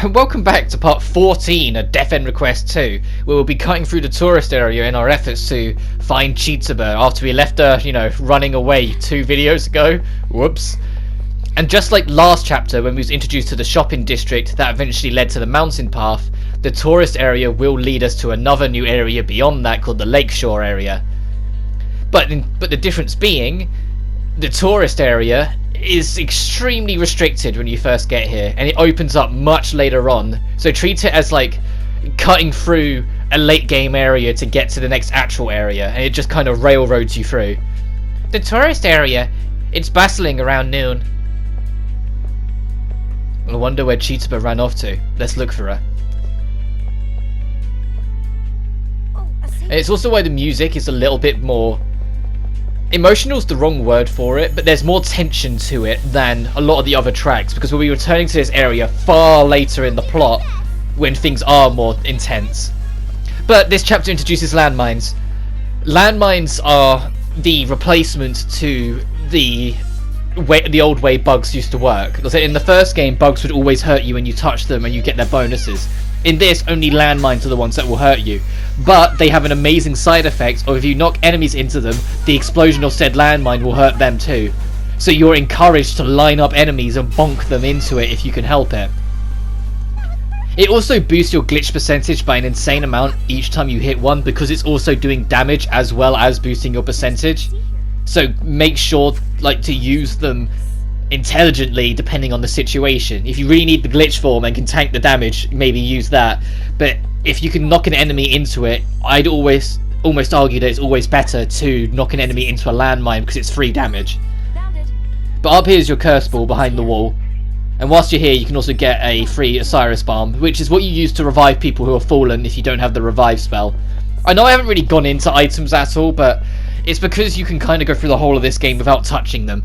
and welcome back to part 14 of Death End Request 2, where we'll be cutting through the tourist area in our efforts to find Chitsuba after we left her, running away 2 videos ago. Whoops. And just like last chapter when we was introduced to the shopping district that eventually led to the mountain path, the tourist area will lead us to another new area beyond that called the Lakeshore area. But the difference being, the tourist area is extremely restricted when you first get here, and it opens up much later on, so treat it as like cutting through a late game area to get to the next actual area, and it just kind of railroads you through. The tourist area, it's bustling around noon. I wonder where Chitsuba ran off to. Let's look for her. And it's also why the music is a little bit more emotional's the wrong word for it, but there's more tension to it than a lot of the other tracks, because we'll be returning to this area far later in the plot when things are more intense. But this chapter introduces landmines. Landmines are the replacement to the old way bugs used to work. In the first game, bugs would always hurt you when you touch them and you get their bonuses. In this, only landmines are the ones that will hurt you, but they have an amazing side effect of if you knock enemies into them, the explosion of said landmine will hurt them too. So you're encouraged to line up enemies and bonk them into it if you can help it. It also boosts your glitch percentage by an insane amount each time you hit one, because it's also doing damage as well as boosting your percentage. So make sure to use them intelligently depending on the situation. If you really need the glitch form and can tank the damage, maybe use that. But if you can knock an enemy into it, I'd almost argue that it's always better to knock an enemy into a landmine because it's free damage. But up here is your curse ball behind the wall, and whilst you're here you can also get a free Osiris Balm, which is what you use to revive people who have fallen if you don't have the revive spell. I know I haven't really gone into items at all, but it's because you can kind of go through the whole of this game without touching them.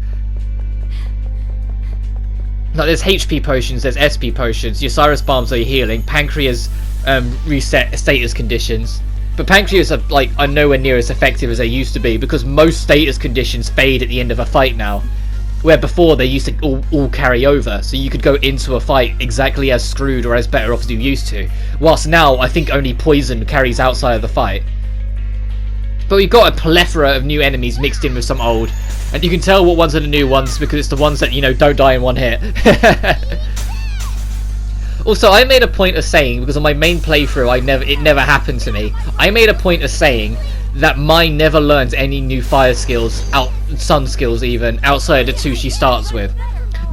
Like, there's HP potions, there's SP potions, your Osiris Balms are your healing, Pancreas reset status conditions. But Pancreas are nowhere near as effective as they used to be, because most status conditions fade at the end of a fight now. Where before they used to all carry over, so you could go into a fight exactly as screwed or as better off as you used to. Whilst now, I think only poison carries outside of the fight. But we've got a plethora of new enemies mixed in with some old, and you can tell what ones are the new ones because it's the ones that, don't die in one hit. Also, I made a point of saying, because on my main playthrough it never happened to me, I made a point of saying that mine never learns any new fire skills, sun skills even, outside of the 2 she starts with.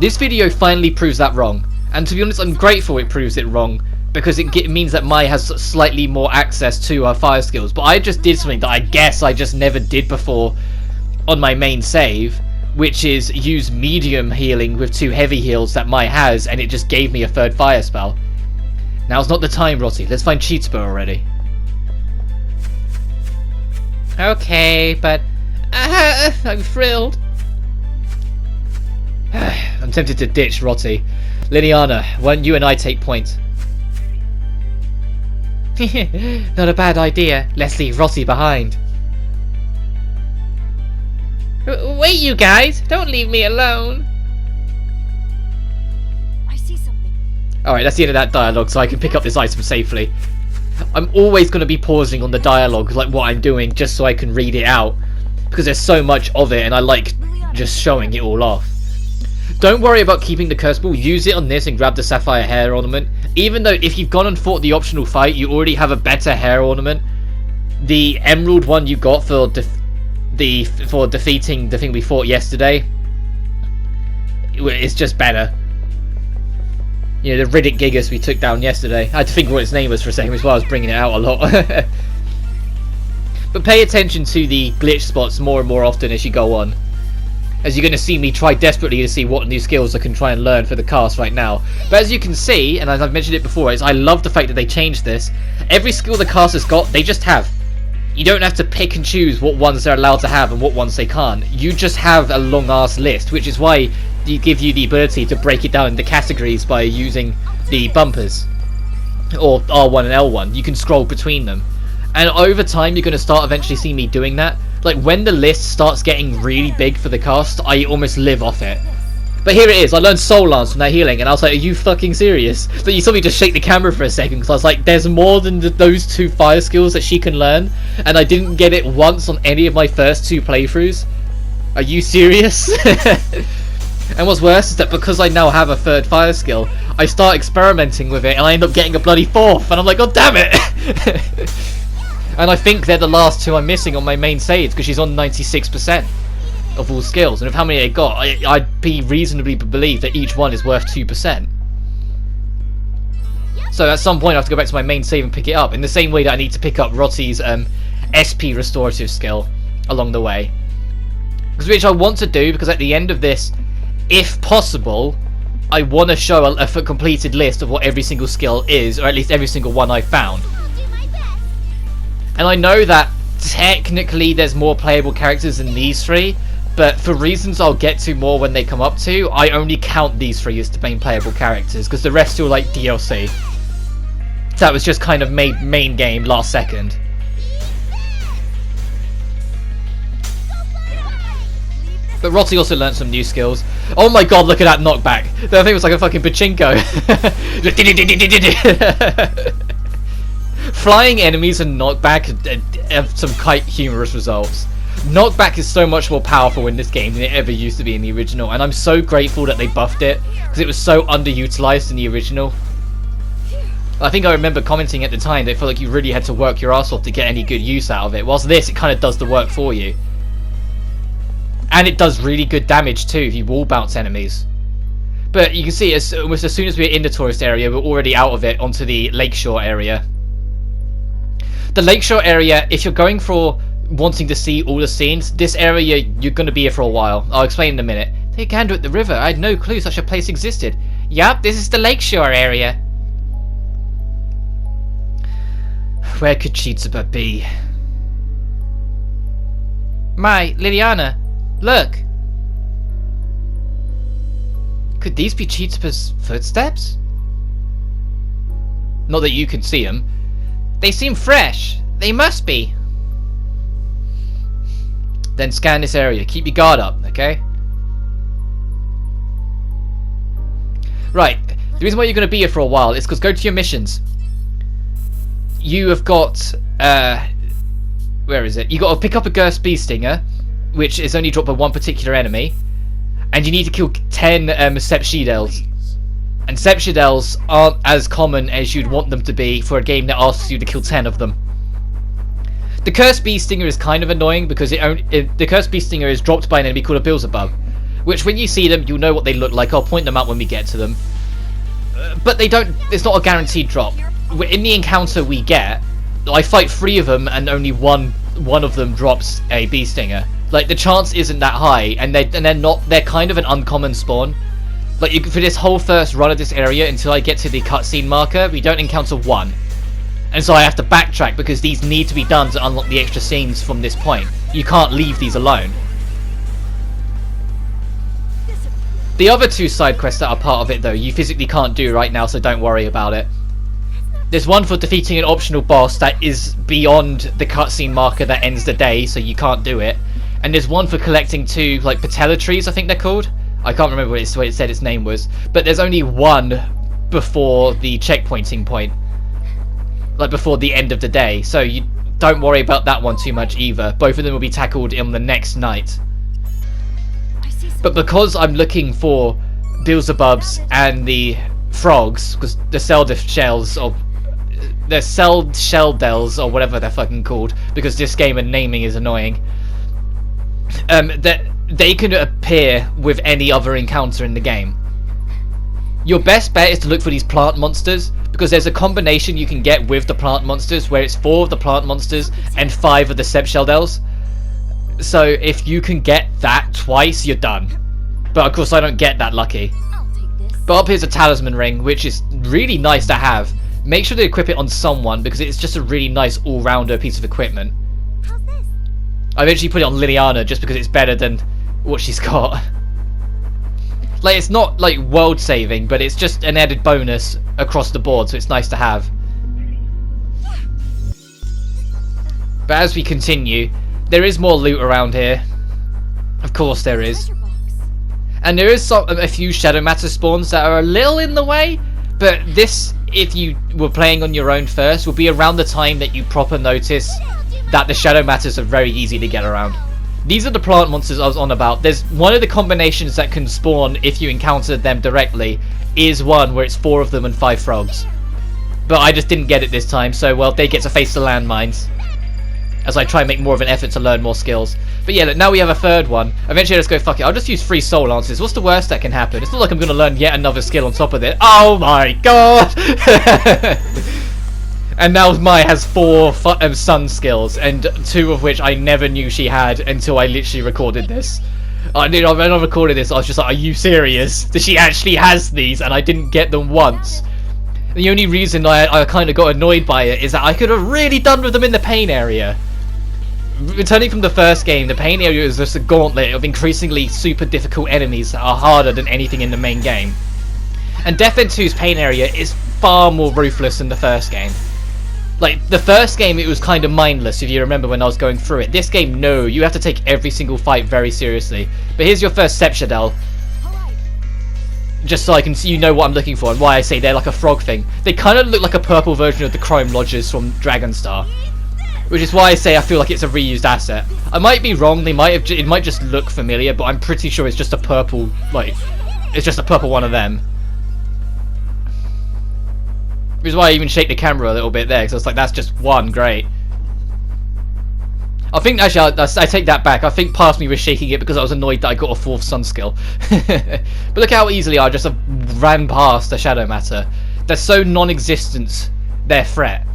This video finally proves that wrong, and to be honest I'm grateful it proves it wrong, because it means that Mai has slightly more access to her fire skills. But I just did something that I guess I just never did before on my main save, which is use medium healing with 2 heavy heals that Mai has, and it just gave me a 3rd fire spell. Now's not the time, Rotty. Let's find Chitsuba already. Okay, but I'm thrilled. I'm tempted to ditch Rotty. Liliana, why don't you and I take point? Not a bad idea. Let's leave Rossi behind. Wait, you guys! Don't leave me alone! I see something. Alright, that's the end of that dialogue, so I can pick up this item safely. I'm always going to be pausing on the dialogue, like what I'm doing, just so I can read it out. Because there's so much of it, and I like just showing it all off. Don't worry about keeping the curse ball, use it on this and grab the sapphire hair ornament. Even though if you've gone and fought the optional fight, you already have a better hair ornament. The emerald one you got for defeating the thing we fought yesterday, it's just better. The Riddick Gigas we took down yesterday. I had to think what its name was for a second, which is why I was bringing it out a lot. But pay attention to the glitch spots more and more often as you go on, as you're going to see me try desperately to see what new skills I can try and learn for the cast right now. But as you can see, and as I've mentioned it before, I love the fact that they changed this. Every skill the cast has got, they just have. You don't have to pick and choose what ones they're allowed to have and what ones they can't. You just have a long ass list, which is why they give you the ability to break it down into categories by using the bumpers. Or R1 and L1. You can scroll between them. And over time, you're going to start eventually seeing me doing that. Like, when the list starts getting really big for the cast, I almost live off it. But here it is. I learned Soul Lance from that healing, and I was like, are you fucking serious? But you saw me just shake the camera for a second, because I was like, there's more than those 2 fire skills that she can learn, and I didn't get it once on any of my first 2 playthroughs. Are you serious? And what's worse is that because I now have a 3rd fire skill, I start experimenting with it, and I end up getting a bloody 4th, and I'm like, god damn it! And I think they're the last 2 I'm missing on my main saves, because she's on 96%. Of all skills, and with how many I got, I'd be reasonably believe that each one is worth 2%. So at some point I have to go back to my main save and pick it up, in the same way that I need to pick up Rotti's SP restorative skill along the way. Which I want to do, because at the end of this, if possible, I want to show a completed list of what every single skill is, or at least every single one I found. And I know that technically there's more playable characters than these 3, but for reasons I'll get to more when they come up to, I only count these 3 as the main playable characters, because the rest are like DLC. That was just kind of made main game last second. But Rotti also learned some new skills. Oh my god, look at that knockback. That thing was like a fucking pachinko. Flying enemies and knockback have some quite humorous results. Knockback is so much more powerful in this game than it ever used to be in the original, and I'm so grateful that they buffed it, because it was so underutilized in the original. I think I remember commenting at the time that it felt like you really had to work your ass off to get any good use out of it, whilst this, it kind of does the work for you. And it does really good damage too if you wall bounce enemies. But you can see, almost as soon as we're in the tourist area, we're already out of it onto the lakeshore area. The lakeshore area, if you're going for wanting to see all the scenes, this area you're going to be here for a while. I'll explain in a minute. Take a gander at the river. I had no clue such a place existed. Yup, this is the lakeshore area. Where could Chitsuba be? My, Liliana, look. Could these be Chitsuba's footsteps? Not that you can see them. They seem fresh. They must be. Then scan this area. Keep your guard up, okay? Right. The reason why you're going to be here for a while is because go to your missions. You have got... where is it? You got to pick up a Gurst Bee Stinger, which is only dropped by one particular enemy. And you need to kill 10 Sepshidels. And Sepshidels aren't as common as you'd want them to be for a game that asks you to kill 10 of them. The Cursed Bee Stinger is kind of annoying because the Cursed Bee Stinger is dropped by an enemy called a Beelzebub, which when you see them, you'll know what they look like. I'll point them out when we get to them. But they don't. It's not a guaranteed drop. In the encounter we get, I fight 3 of them, and only one of them drops a Bee Stinger. Like the chance isn't that high, and they're not. They're kind of an uncommon spawn. Like for this whole first run of this area until I get to the cutscene marker, we don't encounter one. And so I have to backtrack because these need to be done to unlock the extra scenes from this point. You can't leave these alone. The other 2 side quests that are part of it though, you physically can't do right now, so don't worry about it. There's one for defeating an optional boss that is beyond the cutscene marker that ends the day, so you can't do it. And there's one for collecting 2, like, patella trees, I think they're called. I can't remember what it said its name was. But there's only one before the checkpointing point. Like, before the end of the day. So you don't worry about that one too much either. Both of them will be tackled on the next night. But because I'm looking for Beelzebubs and the frogs, because the Seldith shells, or the Sheldells, or whatever they're fucking called, because this game and naming is annoying, that they can appear with any other encounter in the game. Your best bet is to look for these plant monsters, because there's a combination you can get with the plant monsters where it's 4 of the plant monsters and 5 of the Sheldells. So if you can get that twice, you're done. But of course I don't get that lucky. But up here's a talisman ring, which is really nice to have. Make sure to equip it on someone, because it's just a really nice all-rounder piece of equipment. I eventually put it on Liliana just because it's better than what she's got. Like, it's not like world saving, but it's just an added bonus across the board, so it's nice to have. But as we continue, there is more loot around here. Of course there is. And there is a few Shadow Matter spawns that are a little in the way, but this, if you were playing on your own first, will be around the time that you proper notice that the Shadow Matters are very easy to get around. These are the plant monsters I was on about. There's one of the combinations that can spawn if you encounter them directly is one where it's 4 of them and 5 frogs. But I just didn't get it this time, so well, they get to face the landmines as I try and make more of an effort to learn more skills. But yeah, look, now we have a third one. Eventually, let's go, fuck it. I'll just use 3 soul lances. What's the worst that can happen? It's not like I'm going to learn yet another skill on top of it. Oh my god! And now Mai has 4 sun skills, and 2 of which I never knew she had until I literally recorded this. When I recorded this, I was just like, are you serious? That she actually has these, and I didn't get them once. The only reason I kind of got annoyed by it is that I could have really done with them in the pain area. Returning from the first game, the pain area is just a gauntlet of increasingly super difficult enemies that are harder than anything in the main game. And Death End 2's pain area is far more ruthless than the first game. Like, the first game, it was kind of mindless, if you remember when I was going through it. This game, no, you have to take every single fight very seriously. But here's your first Sepshadel. Just so I can see you know what I'm looking for and why I say they're like a frog thing. They kind of look like a purple version of the Chrome Lodges from Dragonstar. Which is why I say I feel like it's a reused asset. I might be wrong, it might just look familiar, but I'm pretty sure it's just a purple, like, it's just a purple one of them. Which is why I even shake the camera a little bit there, because I was like, that's just one, great. I think, actually, I take that back. I think past me was shaking it because I was annoyed that I got a 4th sun skill. But look how easily I just ran past the Shadow Matter. They're so non-existent, their threat.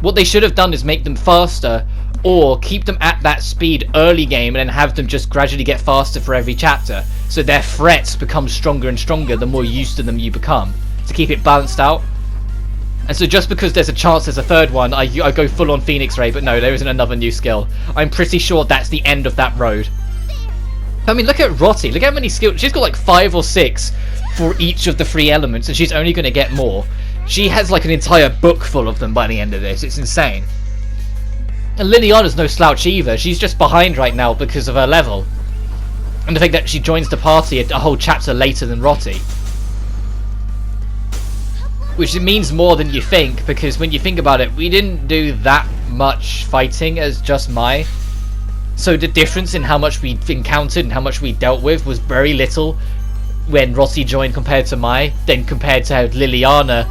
What they should have done is make them faster, or keep them at that speed early game and then have them just gradually get faster for every chapter. So their threats become stronger and stronger the more used to them you become, to keep it balanced out. And so just because there's a chance there's a third one, I go full on Phoenix Ray, but no, there isn't another new skill. I'm pretty sure that's the end of that road. I mean, look at Rottie, look how many skills, she's got like 5 or 6 for each of the 3 elements, and she's only going to get more. She has like an entire book full of them by the end of this, it's insane. And Liliana's no slouch either, she's just behind right now because of her level. And the fact that she joins the party a whole chapter later than Rottie. Which means more than you think, because when you think about it, we didn't do that much fighting as just Mai. So the difference in how much we encountered and how much we dealt with was very little when Rottie joined compared to Mai, then compared to how Liliana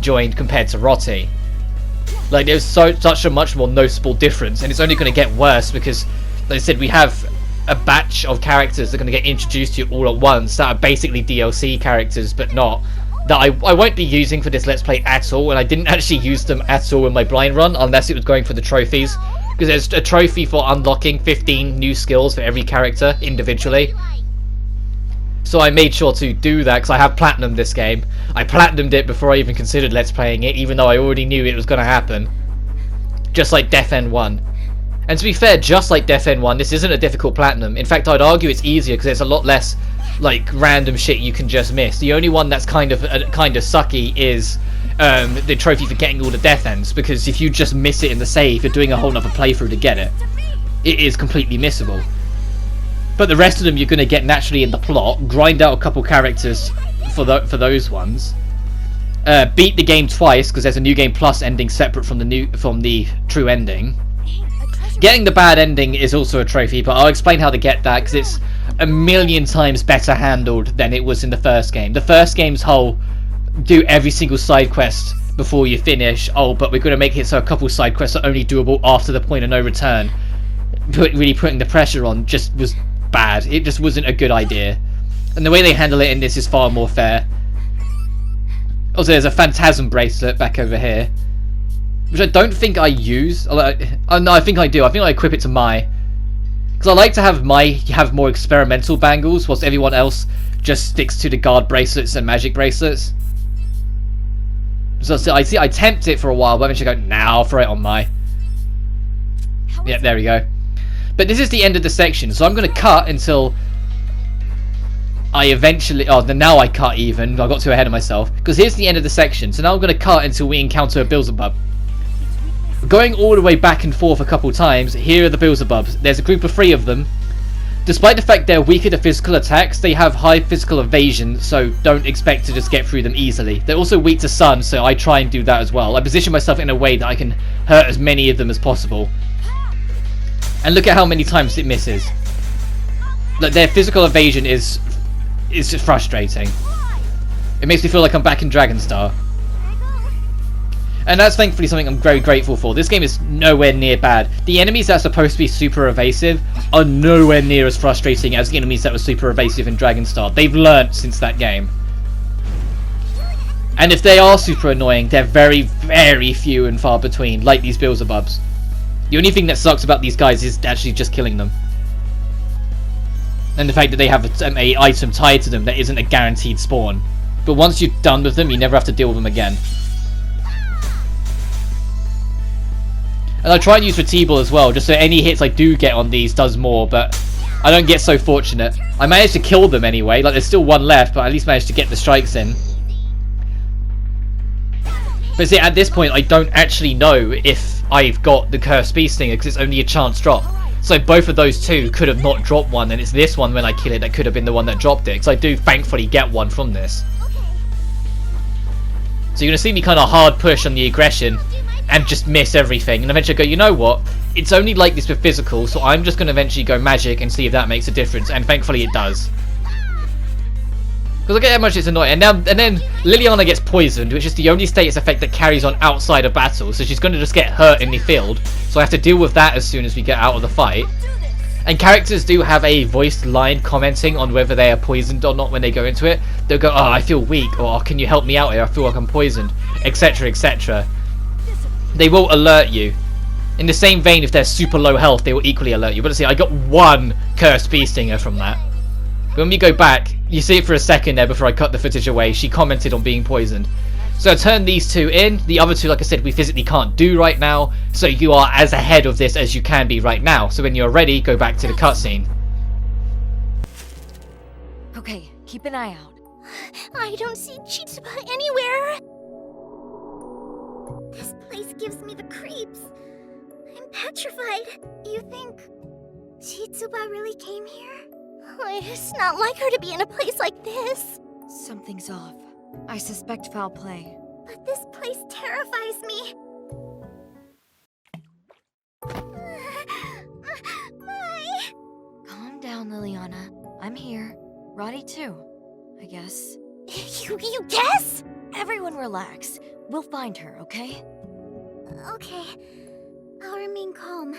joined compared to Rottie. Like, there's such a much more noticeable difference, and it's only going to get worse because, like I said, we have a batch of characters that are going to get introduced to you all at once that are basically DLC characters, but not. That I won't be using for this Let's Play at all, and I didn't actually use them at all in my blind run, unless it was going for the trophies. Because there's a trophy for unlocking 15 new skills for every character individually. So I made sure to do that, because I have platinumed this game. I platinumed it before I even considered Let's Playing it, even though I already knew it was going to happen. Just like Death End 1. And to be fair, just like Death End 1, this isn't a difficult platinum. In fact, I'd argue it's easier, because there's a lot less like random shit you can just miss. The only one that's kind of sucky is the trophy for getting all the death ends, because if you just miss it in the save, you're doing a whole nother playthrough to get it. It is completely missable. But the rest of them you're going to get naturally in the plot. Grind out a couple characters for those ones. Beat the game twice, because there's a new game plus ending separate from the true ending. Getting the bad ending is also a trophy, but I'll explain how to get that, because it's a million times better handled than it was in the first game. The first game's whole do every single side quest before you finish. Oh, but we're going to make it so a couple side quests are only doable after the point of no return. Really putting the pressure on just was bad. It just wasn't a good idea. And the way they handle it in this is far more fair. Also, there's a Phantasm bracelet back over here, which I don't think I use. No, I think I do. I think I equip it to Mai. Because I like to have Mai have more experimental bangles, whilst everyone else just sticks to the guard bracelets and magic bracelets. So I tempt it for a while, but eventually go, nah, I'll throw it on Mai. Yeah, there we go. But this is the end of the section, so I'm going to cut until I eventually... Oh, now I cut even. I got too ahead of myself. Because here's the end of the section, so now I'm going to cut until we encounter a Beelzebub. Going all the way back and forth a couple times, here are the Beelzebubs. There's a group of 3 of them. Despite the fact they're weaker to physical attacks, they have high physical evasion, so don't expect to just get through them easily. They're also weak to sun, so I try and do that as well. I position myself in a way that I can hurt as many of them as possible. And look at how many times it misses. Like, their physical evasion is just frustrating. It makes me feel like I'm back in Dragonstar. And that's thankfully something I'm very grateful for. This game is nowhere near bad. The enemies that are supposed to be super evasive are nowhere near as frustrating as the enemies that were super evasive in Dragonstar. They've learnt since that game. And if they are super annoying, they're very, very few and far between, like these Beelzebubs. The only thing that sucks about these guys is actually just killing them. And the fact that they have a item tied to them that isn't a guaranteed spawn. But once you're done with them, you never have to deal with them again. And I try and use Retable as well, just so any hits I do get on these does more, but I don't get so fortunate. I managed to kill them anyway, like there's still one left, but I at least managed to get the strikes in. But see, at this point I don't actually know if I've got the Cursed Bee Stinger, because it's only a chance drop. So both of those two could have not dropped one, and it's this one when I kill it that could have been the one that dropped it, because I do thankfully get one from this. So you're going to see me kind of hard push on the aggression and just miss everything, and eventually go, you know what, it's only like this with physical, so I'm just going to eventually go magic and see if that makes a difference, and thankfully it does. Because look at how much it's annoying. And then Liliana gets poisoned, which is the only status effect that carries on outside of battle, so she's going to just get hurt in the field, so I have to deal with that as soon as we get out of the fight. And characters do have a voiced line commenting on whether they are poisoned or not when they go into it. They'll go, oh, I feel weak, or oh, can you help me out here, I feel like I'm poisoned, etc, etc. They will alert you. In the same vein, if they're super low health, they will equally alert you. But see, I got one Cursed Bee Stinger from that. But when we go back, you see it for a second there before I cut the footage away. She commented on being poisoned. So I turned these two in. The other two, like I said, we physically can't do right now. So you are as ahead of this as you can be right now. So when you're ready, go back to the cutscene. Okay, keep an eye out. I don't see Chitsuba anywhere. This place gives me the creeps. I'm petrified. You think Chitsuba really came here? It's not like her to be in a place like this. Something's off. I suspect foul play. But this place terrifies me. My... Calm down, Liliana. I'm here. Roddy too, I guess. You guess? Everyone relax. We'll find her, okay? Okay. I'll remain calm.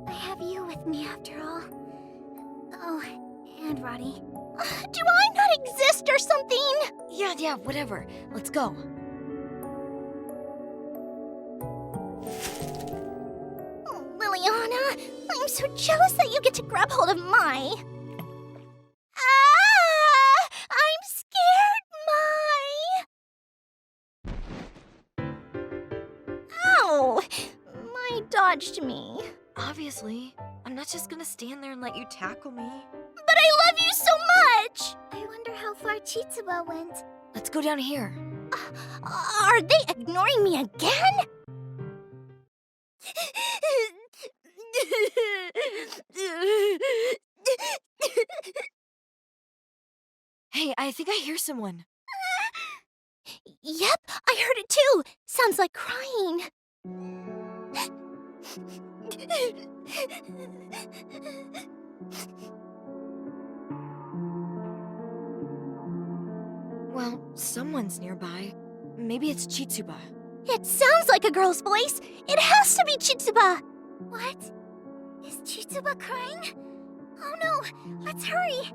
I have you with me after all. Oh, and Roddy. Do I not exist or something? Yeah, whatever. Let's go. Oh, Liliana, I'm so jealous that you get to grab hold of my... Ah! I'm scared, my... Ow! My dodged me. Obviously. I'm not just gonna stand there and let you tackle me. But I love you so much! I wonder how far Chitsuba went. Let's go down here. Are they ignoring me again? Hey, I think I hear someone. Yep, I heard it too. Sounds like crying. Well, someone's nearby. Maybe it's Chitsuba. It sounds like a girl's voice. It has to be Chitsuba. What? Is Chitsuba crying? Oh no, let's hurry.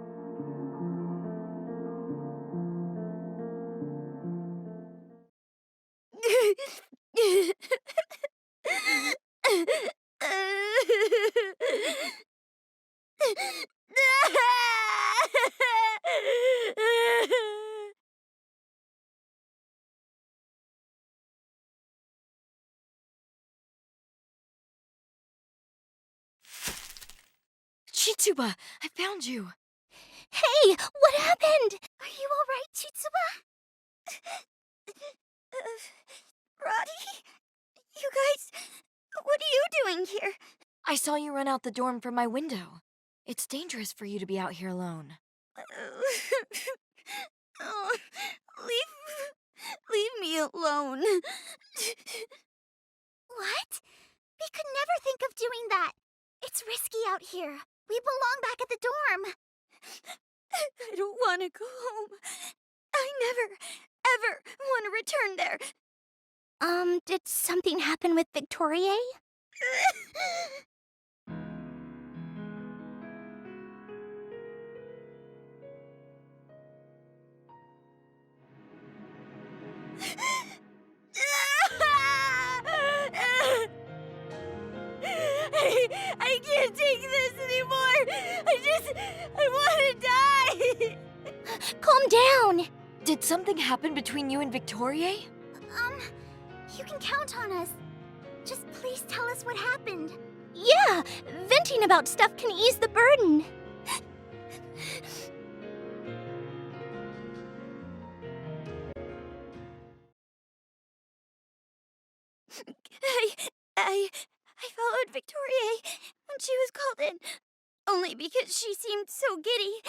Chitsuba, I found you. Hey, what happened? Are you all right, Chitsuba? Roddy? You guys, what are you doing here? I saw you run out the dorm from my window. It's dangerous for you to be out here alone. Oh, leave me alone. What? We could never think of doing that. It's risky out here. We belong back at the dorm. I don't want to go home. I never, ever want to return there. Did something happen with Victoria? I can't take this anymore. I want to die. Calm down. Did something happen between you and Victoria? You can count on us. Just please tell us what happened. Yeah, venting about stuff can ease the burden. I followed Victoria when she was called in. Only because she seemed so giddy.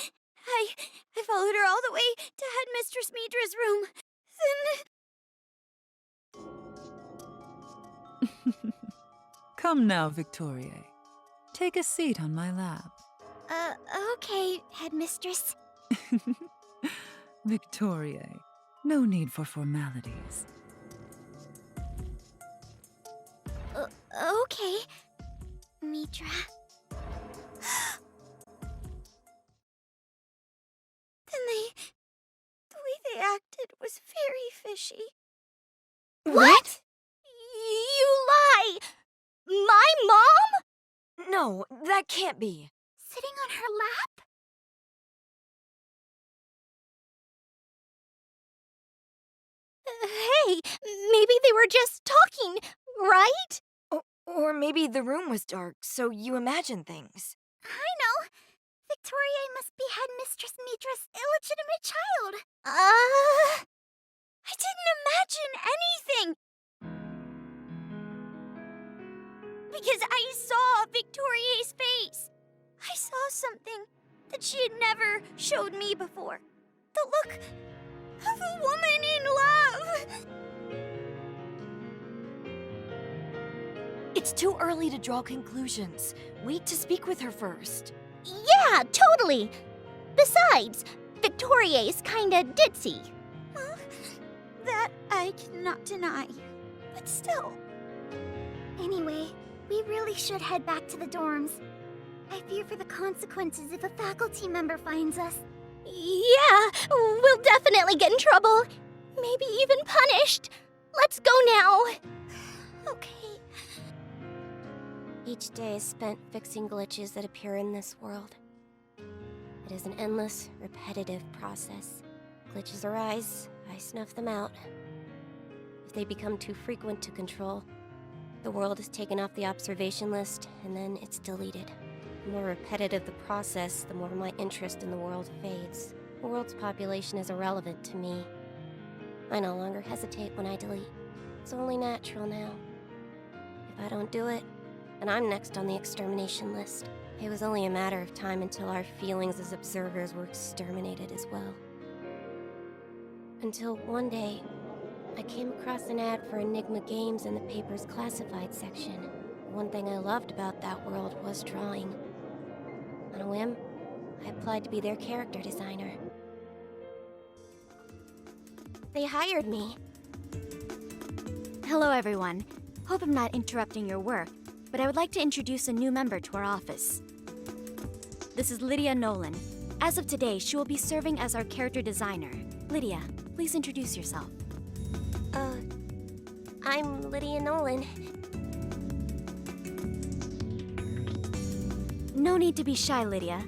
I followed her all the way to Headmistress Midra's room. Then... Come now, Victoria. Take a seat on my lap. Okay, Headmistress. Victoria, no need for formalities. Okay, Mitra. The way they acted was very fishy. What? You lie! My mom? No, that can't be. Sitting on her lap? Hey, maybe they were just talking, right? Or maybe the room was dark, so you imagine things. I know. Victoria must be Headmistress Mitra's illegitimate child. I didn't imagine anything. Because I saw Victoria's face. I saw something that she had never showed me before. The look of a woman in love. It's too early to draw conclusions. Wait to speak with her first. Yeah, totally. Besides, Victoria's kinda ditzy. That I cannot deny. But still. Anyway, we really should head back to the dorms. I fear for the consequences if a faculty member finds us. Yeah, we'll definitely get in trouble. Maybe even punished. Let's go now. Okay. Each day is spent fixing glitches that appear in this world. It is an endless, repetitive process. Glitches arise, I snuff them out. If they become too frequent to control, the world is taken off the observation list, and then it's deleted. The more repetitive the process, the more my interest in the world fades. The world's population is irrelevant to me. I no longer hesitate when I delete. It's only natural now. If I don't do it, and I'm next on the extermination list. It was only a matter of time until our feelings as observers were exterminated as well. Until one day, I came across an ad for Enigma Games in the paper's classified section. One thing I loved about that world was drawing. On a whim, I applied to be their character designer. They hired me. Hello, everyone. Hope I'm not interrupting your work, but I would like to introduce a new member to our office. This is Lydia Nolan. As of today, she will be serving as our character designer. Lydia, please introduce yourself. I'm Lydia Nolan. No need to be shy, Lydia.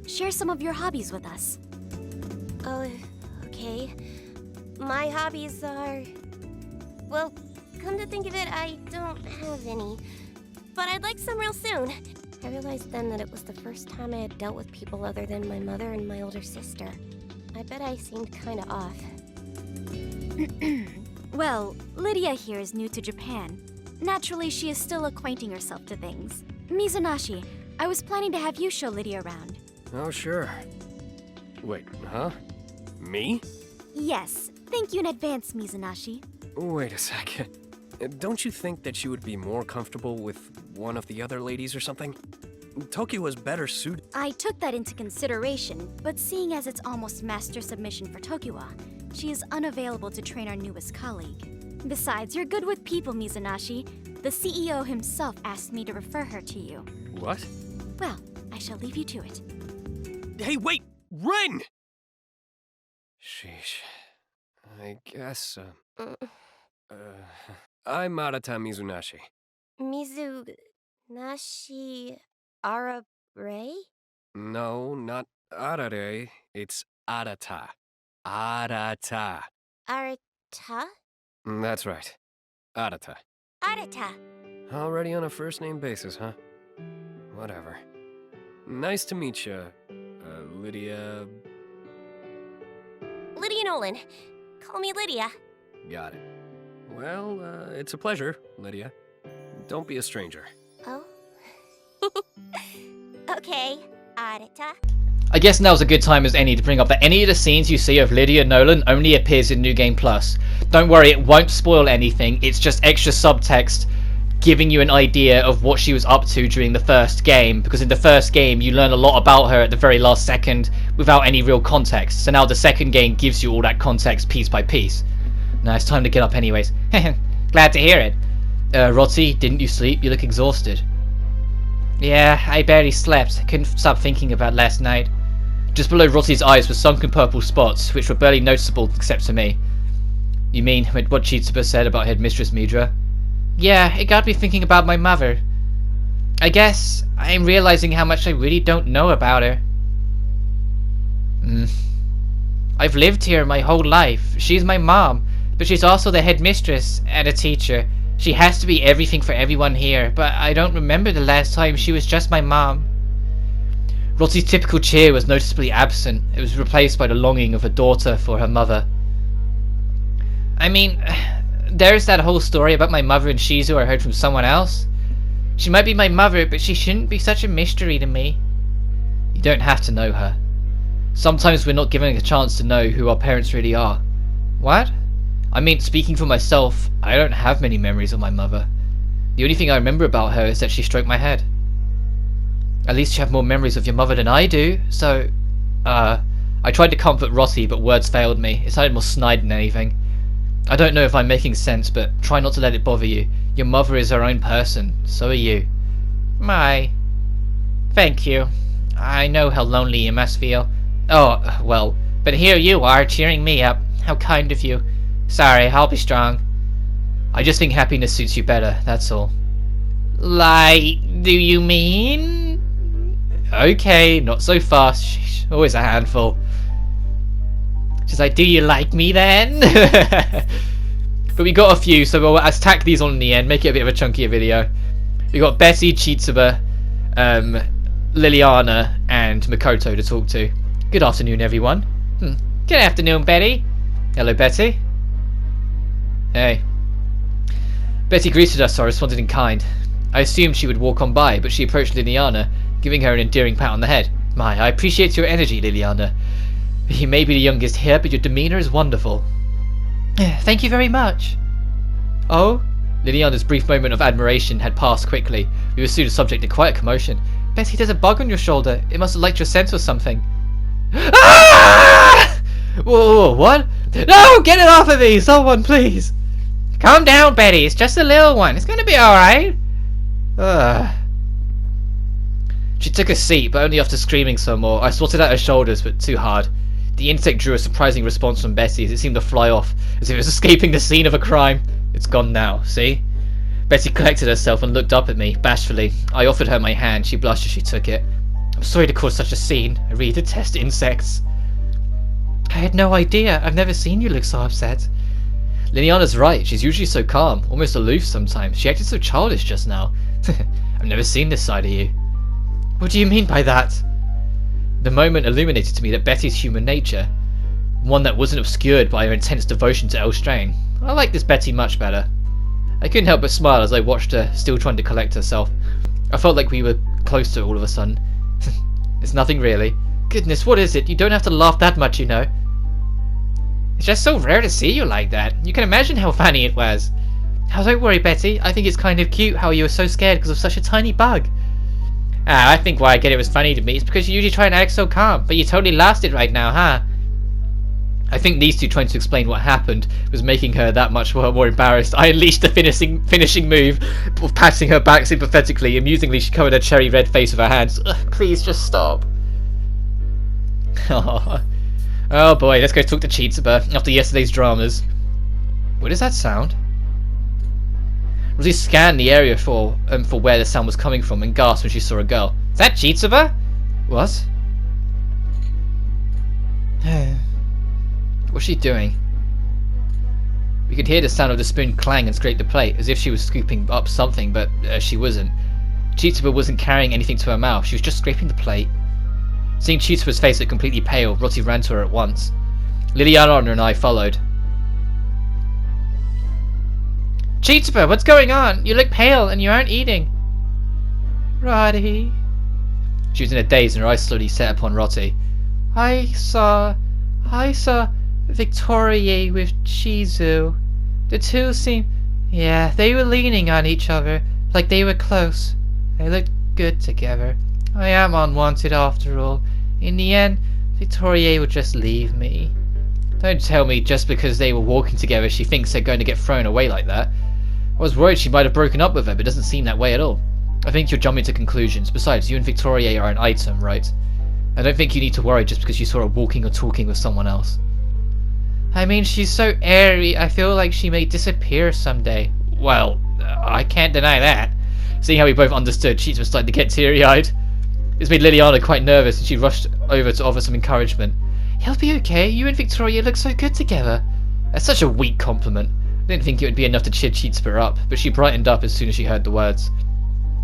Share some of your hobbies with us. Oh, okay. My hobbies are... Well, come to think of it, I don't have any. But I'd like some real soon. I realized then that it was the first time I had dealt with people other than my mother and my older sister. I bet I seemed kinda off. Well, Lydia here is new to Japan. Naturally, she is still acquainting herself to things. Mizunashi, I was planning to have you show Lydia around. Oh, sure. Wait, huh? Me? Yes. Thank you in advance, Mizunaishi. Wait a second. Don't you think that she would be more comfortable with one of the other ladies or something? Tokyo was better suited. I took that into consideration, but seeing as it's almost master submission for Tokiwa, she is unavailable to train our newest colleague. Besides, you're good with people, Mizunaishi. The CEO himself asked me to refer her to you. What? Well, I shall leave you to it. Hey, wait! Ren! Sheesh. I guess, I'm Arata Mizunashi. Mizunashi Arare? No, not Arare. It's Arata. Arata. Arata? That's right. Arata. Arata. Already on a first-name basis, huh? Whatever. Nice to meet you, Lydia... Lydia Nolan. Call me Lydia. Got it. Well, it's a pleasure, Lydia. Don't be a stranger. Oh? Okay, Arata. I guess now's a good time as any to bring up that any of the scenes you see of Lydia Nolan only appears in New Game Plus. Don't worry, it won't spoil anything, it's just extra subtext giving you an idea of what she was up to during the first game, because in the first game you learn a lot about her at the very last second without any real context, so now the second game gives you all that context piece by piece. Now it's time to get up anyways. Glad to hear it. Rotty, didn't you sleep? You look exhausted. Yeah, I barely slept. Couldn't stop thinking about last night. Just below Rotty's eyes were sunken purple spots, which were barely noticeable except to me. You mean what Chitsuba said about Headmistress Midra? Yeah, it got me thinking about my mother. I guess I'm realizing how much I really don't know about her. I've lived here my whole life. She's my mom, but she's also the headmistress and a teacher. She has to be everything for everyone here, but I don't remember the last time she was just my mom. Rotty's typical cheer was noticeably absent. It was replaced by the longing of a daughter for her mother. I mean, there's that whole story about my mother and Shizu I heard from someone else. She might be my mother, but she shouldn't be such a mystery to me. You don't have to know her. Sometimes we're not given a chance to know who our parents really are. What? I mean, speaking for myself, I don't have many memories of my mother. The only thing I remember about her is that she stroked my head. At least you have more memories of your mother than I do, so... I tried to comfort Rossi, but words failed me. It sounded more snide than anything. I don't know if I'm making sense, but try not to let it bother you. Your mother is her own person, so are you. My. Thank you. I know how lonely you must feel. Oh, well, but here you are, cheering me up. How kind of you. Sorry, I'll be strong. I just think happiness suits you better, that's all. Like, do you mean? Okay, not so fast. Sheesh, always a handful. She's like, do you like me then? But we got a few, so we'll tack these on in the end, make it a bit of a chunkier video. We got Bessie, Chitsuba, Liliana, and Makoto to talk to. Good afternoon, everyone. Good afternoon, Betty. Hello, Betty. Hey. Betty greeted us, so I responded in kind. I assumed she would walk on by, but she approached Liliana, giving her an endearing pat on the head. My, I appreciate your energy, Liliana. You may be the youngest here, but your demeanor is wonderful. Thank you very much. Oh? Liliana's brief moment of admiration had passed quickly. We were soon subject to quite a commotion. Betty, there's a bug on your shoulder. It must have liked your scent or something. Ah! Whoa, what? No, get it off of me, someone, please. Calm down, Betty. It's just a little one. It's gonna be alright. She took a seat, but only after screaming some more. I swatted at her shoulders, but too hard. The insect drew a surprising response from Betty as it seemed to fly off, as if it was escaping the scene of a crime. It's gone now, see? Betty collected herself and looked up at me, bashfully. I offered her my hand. She blushed as she took it. I'm sorry to cause such a scene. I really detest insects. I had no idea. I've never seen you look so upset. Liliana's right. She's usually so calm, almost aloof sometimes. She acted so childish just now. I've never seen this side of you. What do you mean by that? The moment illuminated to me that Betty's human nature, one that wasn't obscured by her intense devotion to Elstrain. I like this Betty much better. I couldn't help but smile as I watched her, still trying to collect herself. I felt like we were close to her all of a sudden. It's nothing really. Goodness, what is it? You don't have to laugh that much, you know. It's just so rare to see you like that. You can imagine how funny it was. Oh, don't worry, Betty. I think it's kind of cute how you were so scared because of such a tiny bug. Ah, I think why I get it was funny to me is because you usually try and act so calm, but you totally lost it right now, huh? I think these two trying to explain what happened was making her that much more embarrassed. I unleashed the finishing move of patting her back sympathetically. Amusingly, she covered her cherry red face with her hands. Ugh, please, just stop. Oh boy, let's go talk to Chitsuba after yesterday's dramas. What does that sound? Rosie scanned the area for where the sound was coming from and gasped when she saw a girl. Is that Chitsuba? What? What's she doing? We could hear the sound of the spoon clang and scrape the plate, as if she was scooping up something, but she wasn't. Chitsuba wasn't carrying anything to her mouth, she was just scraping the plate. Seeing Chitsuba's face look completely pale, Rosie ran to her at once. Liliana and I followed. Chitsuba, what's going on? You look pale and you aren't eating. Roddy. She was in a daze and her eyes slowly set upon Roddy. I saw Victoria with Shizu. The two seemed... Yeah, they were leaning on each other, like they were close. They looked good together. I am unwanted after all. In the end, Victoria would just leave me. Don't tell me just because they were walking together she thinks they're going to get thrown away like that. I was worried she might have broken up with her, but it doesn't seem that way at all. I think you're jumping to conclusions. Besides, you and Victoria are an item, right? I don't think you need to worry just because you saw her walking or talking with someone else. I mean, she's so airy, I feel like she may disappear someday. Well, I can't deny that. Seeing how we both understood, Cheats was starting to get teary-eyed. This made Liliana quite nervous and she rushed over to offer some encouragement. He'll be okay, you and Victoria look so good together. That's such a weak compliment. I didn't think it would be enough to cheer Chitsuba up, but she brightened up as soon as she heard the words.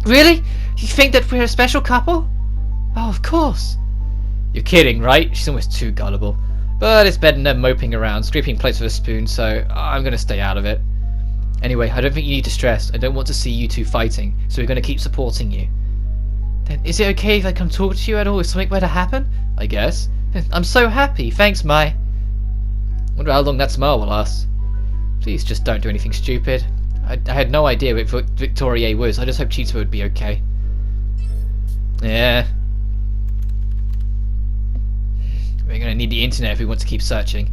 Really? You think that we're a special couple? Oh, of course. You're kidding, right? She's almost too gullible. But it's better than moping around, scraping plates with a spoon, so I'm going to stay out of it. Anyway, I don't think you need to stress. I don't want to see you two fighting, so we're going to keep supporting you. Then is it okay if I come talk to you at all if something were to happen? I guess. I'm so happy. Thanks, Mai. Wonder how long that smile will last. Please just don't do anything stupid. I had no idea what Victoria was. I just hope Chitsuba would be okay. Yeah. We're gonna need the internet if we want to keep searching.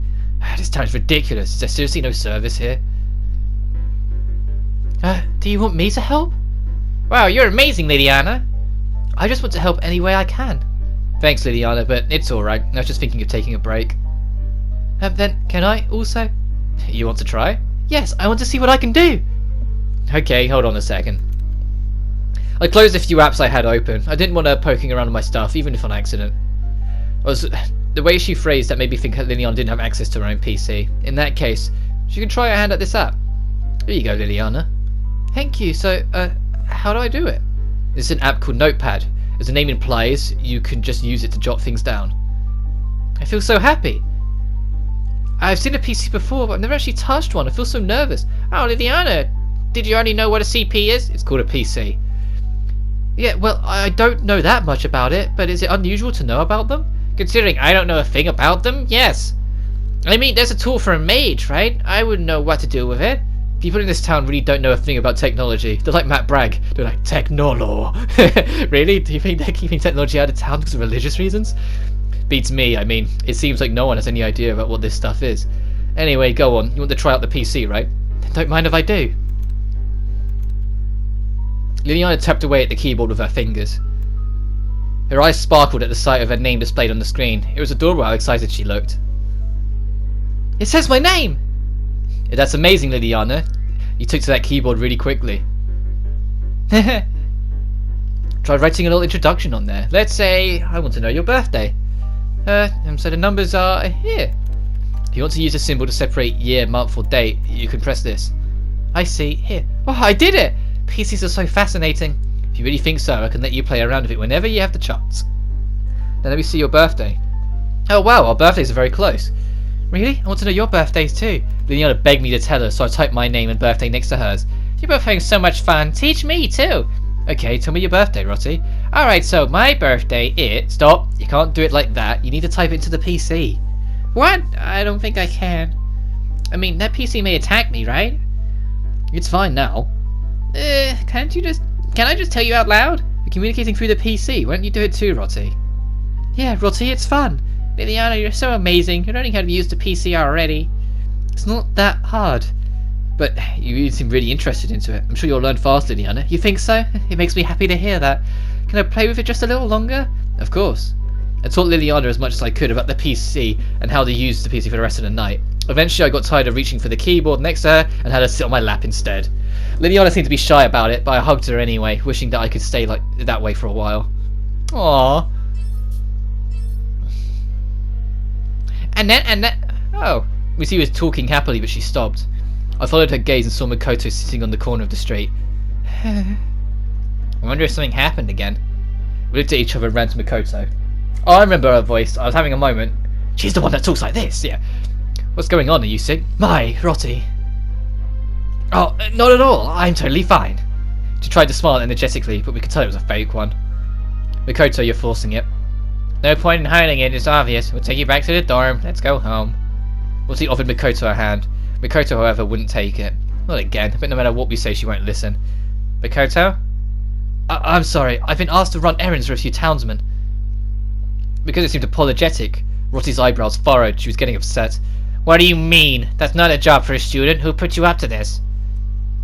This town's ridiculous. Is there seriously no service here? Do you want me to help? Wow, you're amazing, Liliana. I just want to help any way I can. Thanks, Liliana, but it's alright. I was just thinking of taking a break. Then, can I also? You want to try? Yes, I want to see what I can do. Okay, hold on a second. I closed a few apps I had open. I didn't want her poking around on my stuff, even if on accident. The way she phrased that made me think Liliana didn't have access to her own PC. In that case, she can try her hand at this app. Here you go, Liliana. Thank you. So, how do I do it? This is an app called Notepad. As the name implies, you can just use it to jot things down. I feel so happy. I've seen a PC before, but I've never actually touched one. I feel so nervous. Oh, Liliana, did you already know what a CP is? It's called a PC. Yeah, well, I don't know that much about it, but is it unusual to know about them? Considering I don't know a thing about them, yes. I mean, there's a tool for a mage, right? I wouldn't know what to do with it. People in this town really don't know a thing about technology. They're like Matt Bragg. They're like, technolo. Really? Do you think they're keeping technology out of town because of religious reasons? Beats me. I mean, it seems like no one has any idea about what this stuff is. Anyway, go on. You want to try out the PC, right? Then don't mind if I do. Liliana tapped away at the keyboard with her fingers. Her eyes sparkled at the sight of her name displayed on the screen. It was adorable how excited she looked. It says my name! Yeah, that's amazing, Liliana. You took to that keyboard really quickly. Try writing a little introduction on there. Let's say, I want to know your birthday. So the numbers are here. If you want to use a symbol to separate year, month, or date, you can press this. I see. Here. Oh, I did it! PCs are so fascinating. If you really think so, I can let you play around with it whenever you have the chance. Now let me see your birthday. Oh wow, our birthdays are very close. Really? I want to know your birthdays too. Liliana begged me to tell her, so I typed my name and birthday next to hers. You're both having so much fun. Teach me too. Okay, tell me your birthday, Rotty. Alright, so my birthday is... Stop! You can't do it like that. You need to type it into the PC. What? I don't think I can. I mean, that PC may attack me, right? It's fine now. Can't you just... Can I just tell you out loud? We're communicating through the PC. Why don't you do it too, Rotty? Yeah, Rotty, it's fun. Liliana, you're so amazing. You're learning how to use the PC already. It's not that hard. But you seem really interested into it. I'm sure you'll learn fast, Liliana. You think so? It makes me happy to hear that. Can I play with it just a little longer? Of course. I taught Liliana as much as I could about the PC and how to use the PC for the rest of the night. Eventually I got tired of reaching for the keyboard next to her and had her sit on my lap instead. Liliana seemed to be shy about it, but I hugged her anyway, wishing that I could stay like that way for a while. Aww. And then... Oh. Missy was talking happily, but she stopped. I followed her gaze and saw Makoto sitting on the corner of the street. I wonder if something happened again. We looked at each other and ran to Makoto. Oh, I remember her voice. I was having a moment. She's the one that talks like this, yeah. What's going on? Are you sick? My, Rotty. Oh, not at all. I'm totally fine. She tried to smile energetically, but we could tell it was a fake one. Makoto, you're forcing it. No point in hiding it. It's obvious. We'll take you back to the dorm. Let's go home. Rotty offered Makoto a hand. Makoto, however, wouldn't take it. Not again, but no matter what we say, she won't listen. Makoto? I'm sorry. I've been asked to run errands for a few townsmen. Because it seemed apologetic, Rotty's eyebrows furrowed. She was getting upset. What do you mean? That's not a job for a student. Who put you up to this?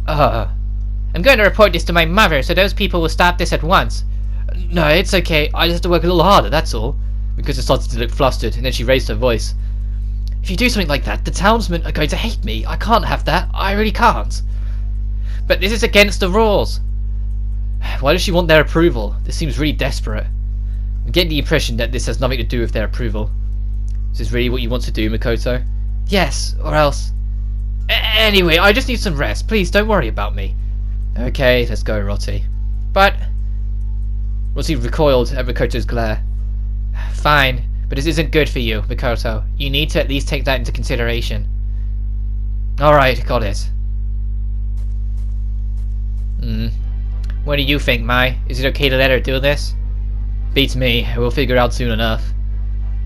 I'm going to report this to my mother, so those people will stop this at once. No, it's okay. I just have to work a little harder, that's all. Because it started to look flustered, and then she raised her voice. If you do something like that, the townsmen are going to hate me. I can't have that. I really can't. But this is against the rules. Why does she want their approval? This seems really desperate. I'm getting the impression that this has nothing to do with their approval. Is this really what you want to do, Makoto? Yes, or else... Anyway, I just need some rest. Please, don't worry about me. Okay, let's go, Rotty. But... Rotty recoiled at Makoto's glare. Fine, but this isn't good for you, Makoto. You need to at least take that into consideration. Alright, got it. What do you think, Mai? Is it okay to let her do this? Beats me. We'll figure it out soon enough.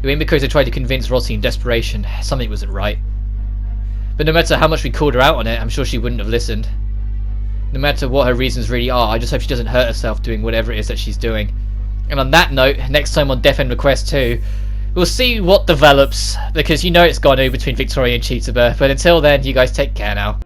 The way Makoto tried to convince Rotty in desperation, something wasn't right. But no matter how much we called her out on it, I'm sure she wouldn't have listened. No matter what her reasons really are, I just hope she doesn't hurt herself doing whatever it is that she's doing. And on that note, next time on Death End Request 2, we'll see what develops, because you know it's gone over between Victoria and Chitsuba, but until then, you guys take care now.